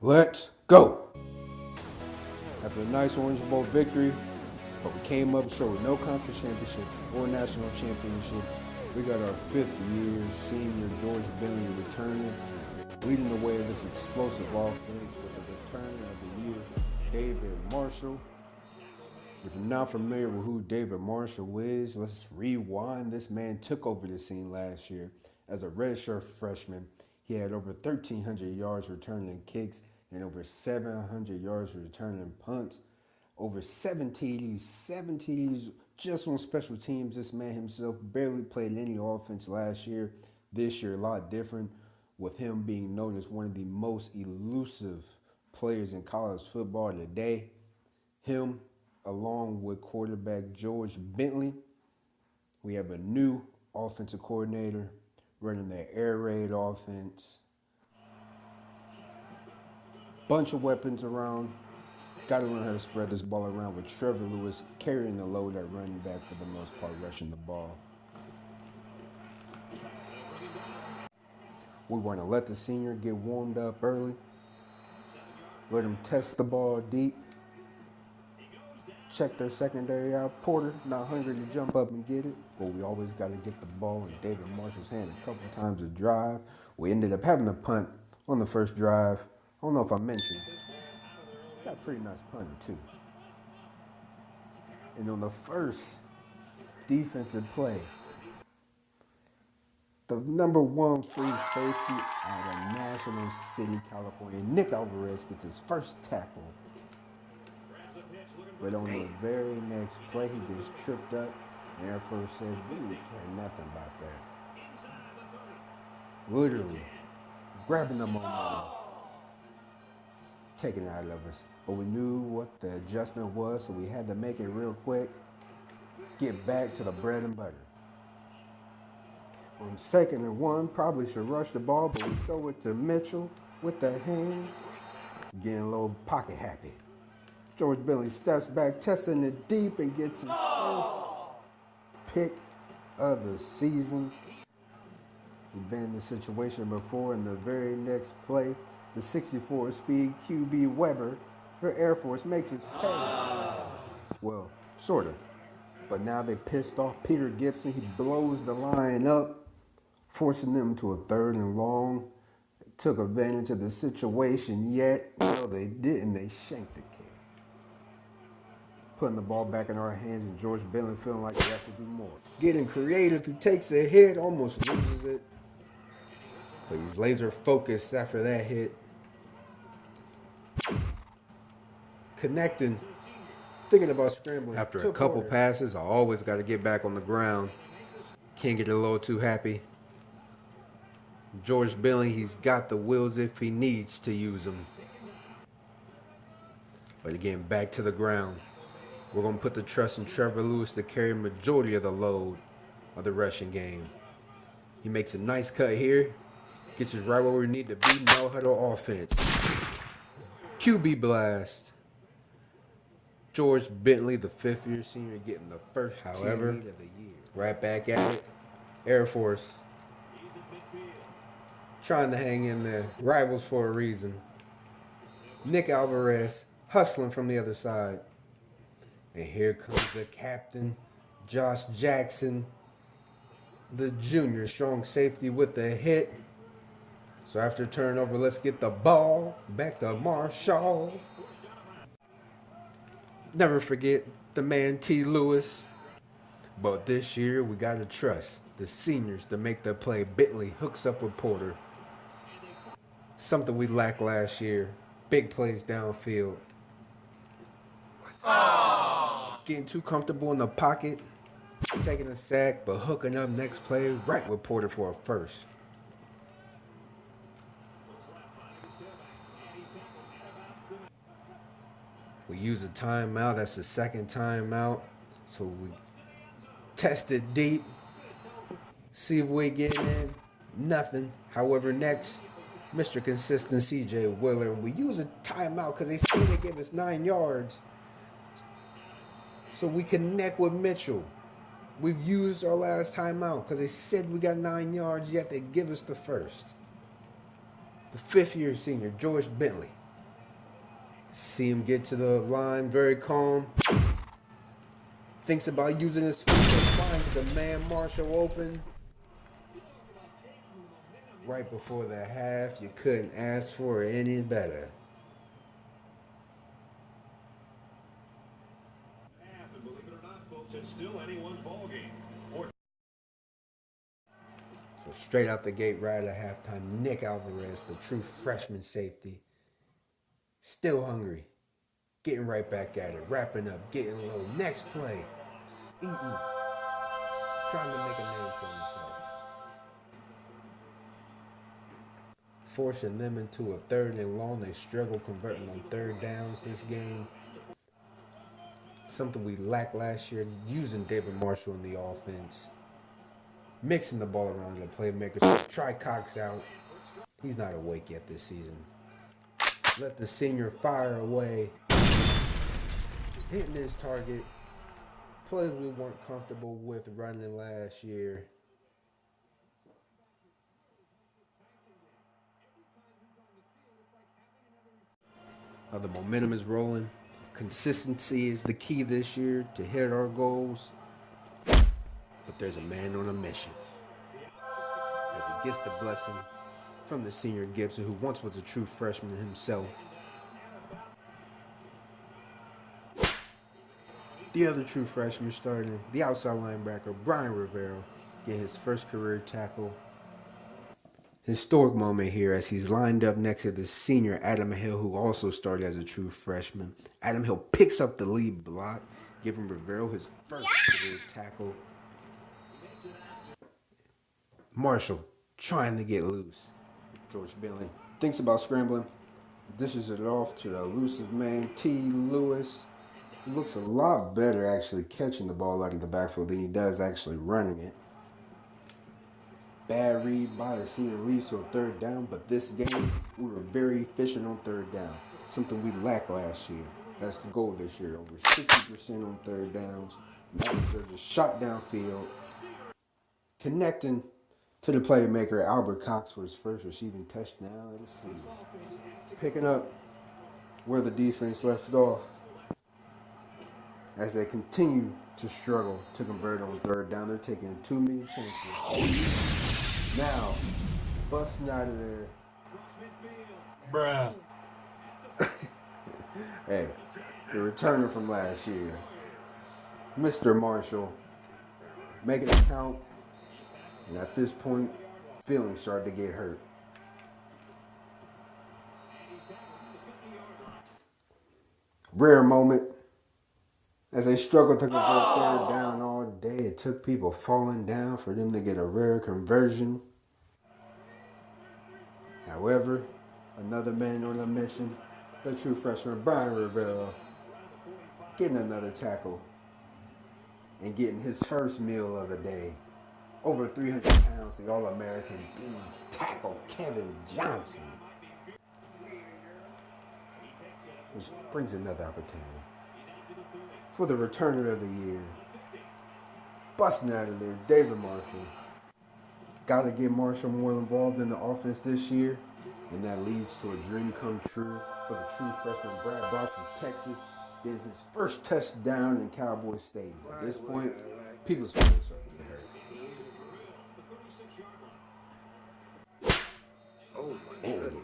Let's go. After a nice Orange Bowl victory, but we came up short with no conference championship or national championship. We got our 5th-year senior George Bentley returning, leading the way of this explosive offense with the return of the year, David Marshall. If you're not familiar with who David Marshall is, let's rewind. This man took over the scene last year as a redshirt freshman. He had over 1,300 yards returning kicks and over 700 yards returning punts. Over 70 TDs just on special teams. This man himself barely played any offense last year. This year, a lot different, with him being known as one of the most elusive players in college football today. Him, along with quarterback George Bentley. We have a new offensive coordinator running the air raid offense. Bunch of weapons around. Got to learn how to spread this ball around with Trevor Lewis carrying the load at running back for the most part, rushing the ball. We want to let the senior get warmed up early. Let him test the ball deep. Check their secondary out. Porter, not hungry to jump up and get it, but we always got to get the ball in David Marshall's hand a couple times a drive. We ended up having a punt on the first drive. I don't know if I mentioned. Got a pretty nice punter, too. And on the first defensive play, the #1 free safety out of National City, California, Nick Alvarez gets his first tackle. But on the very next play, he gets tripped up. And Air Force says, we didn't care nothing about that. Literally, grabbing the momentum, taking it out of us. But we knew what the adjustment was, so we had to make it real quick. Get back to the bread and butter. On 2nd and 1, probably should rush the ball, but we throw it to Mitchell with the hands. Getting a little pocket happy. George Bentley steps back, testing it deep, and gets his first pick of the season. We've been in this situation before. In the very next play, the 64-speed QB Weber for Air Force makes his pay. Well, sort of. But now they pissed off Peter Gibson. He blows the line up, forcing them to a 3rd and long. They took advantage of the situation, yet, no, they didn't. They shanked the kick. Putting the ball back in our hands, and George Bentley feeling like he has to do more. Getting creative, he takes a hit, almost loses it. But he's laser focused after that hit. Connecting, thinking about scrambling. After a couple passes, I always got to get back on the ground. Can't get a little too happy. George Bentley, he's got the wheels if he needs to use them. But again, back to the ground. We're going to put the trust in Trevor Lewis to carry a majority of the load of the rushing game. He makes a nice cut here. Gets us right where we need to be. No huddle offense. QB blast. George Bentley, the 5th-year senior, getting the first however of the year. Right back at it. Air Force. Trying to hang in there. Rivals for a reason. Nick Alvarez hustling from the other side. And here comes the captain, Josh Jackson, the junior strong safety with the hit. So after turnover, let's get the ball back to Marshall. Never forget the man T. Lewis. But this year, we got to trust the seniors to make the play. Bentley hooks up with Porter. Something we lacked last year. Big plays downfield. Getting too comfortable in the pocket, taking a sack, but hooking up next play right with Porter for a first. We use a timeout. That's the 2nd timeout. So we test it deep, see if we get in. Nothing. However, next, Mr. Consistent C.J. Willer. And we use a timeout because they say they gave us 9 yards. So we connect with Mitchell. We've used our last timeout because they said we got 9 yards, yet they give us the first. The 5th-year senior, George Bentley, See him get to the line, very calm. Thinks about using his feet to find the man Marshall open. Right before the half, you couldn't ask for any better. So straight out the gate, right at halftime, Nick Alvarez, the true freshman safety, still hungry, getting right back at it, wrapping up, getting low. Next play, eating, trying to make a name for himself. Forcing them into a 3rd and long. They struggle converting on 3rd downs this game. Something we lacked last year, using David Marshall in the offense. Mixing the ball around the playmakers. Try Cox out. He's not awake yet this season. Let the senior fire away. Hitting his target. Plays we weren't comfortable with running last year. The momentum is rolling. Consistency is the key this year to hit our goals. But there's a man on a mission. As he gets the blessing from the senior Gibson, who once was a true freshman himself. The other true freshman starting, the outside linebacker, Brian Rivera, get his first career tackle. Historic moment here as he's lined up next to the senior Adam Hill, who also started as a true freshman. Adam Hill picks up the lead block, giving Rivera his first career tackle. Marshall trying to get loose. George Bentley thinks about scrambling, dishes it off to the elusive man, T. Lewis. He looks a lot better actually catching the ball out of the backfield than he does actually running it. Bad read by the senior leads to a 3rd down, but this game, we were very efficient on 3rd down. Something we lacked last year. That's the goal this year. Over 60% on 3rd downs. Matters are just shot downfield. Connecting to the playmaker, Albert Cox, for his first receiving touchdown of the season. Picking up where the defense left off as they continue to struggle to convert on 3rd down. They're taking too many chances. Now, busting out of there. Bruh. Hey, the returner from last year, Mr. Marshall, making it count. And at this point, feelings started to get hurt. Rare moment. As they struggled to convert 3rd down all day, it took people falling down for them to get a rare conversion. However, another man on a mission, the true freshman Brian Rivera, getting another tackle and getting his first meal of the day. Over 300 pounds, the All-American D tackle Kevin Johnson, which brings another opportunity for the returner of the year. Busting out of there, David Marshall. Got to get Marshall more involved in the offense this year, and that leads to a dream come true for the true freshman Brad Brock from Texas, getting his first touchdown in Cowboys Stadium. At this point, people's feelings are getting hurt. And again.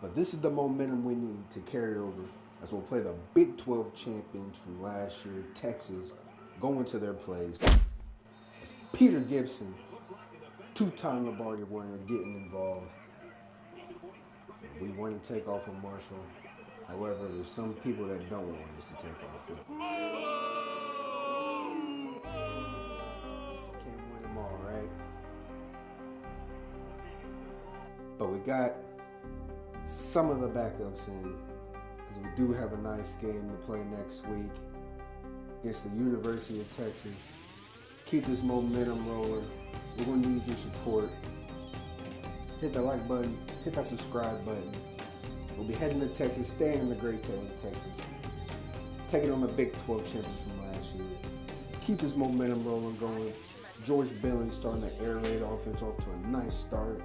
But this is the momentum we need to carry over as we'll play the Big 12 champions from last year, Texas, going to their place. As Peter Gibson, 2-time LeBarger winner, getting involved. We want to take off with Marshall. However, there's some people that don't want us to take off with him. Can't win them all, right? But we got some of the backups in, because we do have a nice game to play next week against the University of Texas. Keep this momentum rolling. We're going to need your support. Hit the like button, hit that subscribe button. We'll be heading to Texas, staying in the great Texas, taking on the Big 12 champions from last year. Keep this momentum rolling going. George Bentley starting the air raid offense off to a nice start.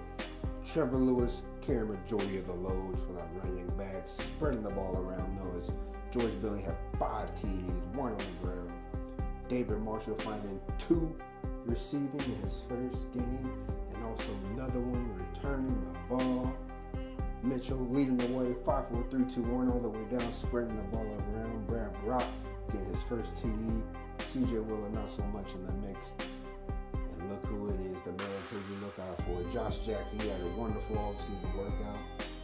Trevor Lewis carrying majority of the load for the running backs, spreading the ball around though as George Billing had 5 TDs, 1 on the ground. David Marshall finding 2 receiving in his first game, and also another one returning the ball. Mitchell leading the way, 5 4 3 2 1 all the way down, spreading the ball around. Brad Brock getting his first TD. CJ Willer not so much in the mix. And look who it is, the man who you look out for. Josh Jackson, he had a wonderful offseason workout.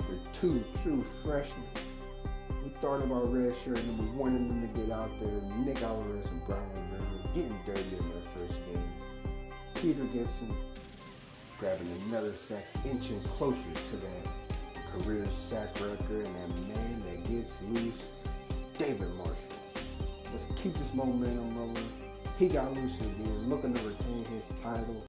They're 2 true freshmen. We thought about redshirt and we wanted them to get out there. Nick Alvarez and Brian River getting dirty in their first game. Peter Gibson grabbing another sack, inching closer to that career sack record, and that man that gets loose, David Marshall. Let's keep this momentum rolling. He got loose again, looking to retain his title.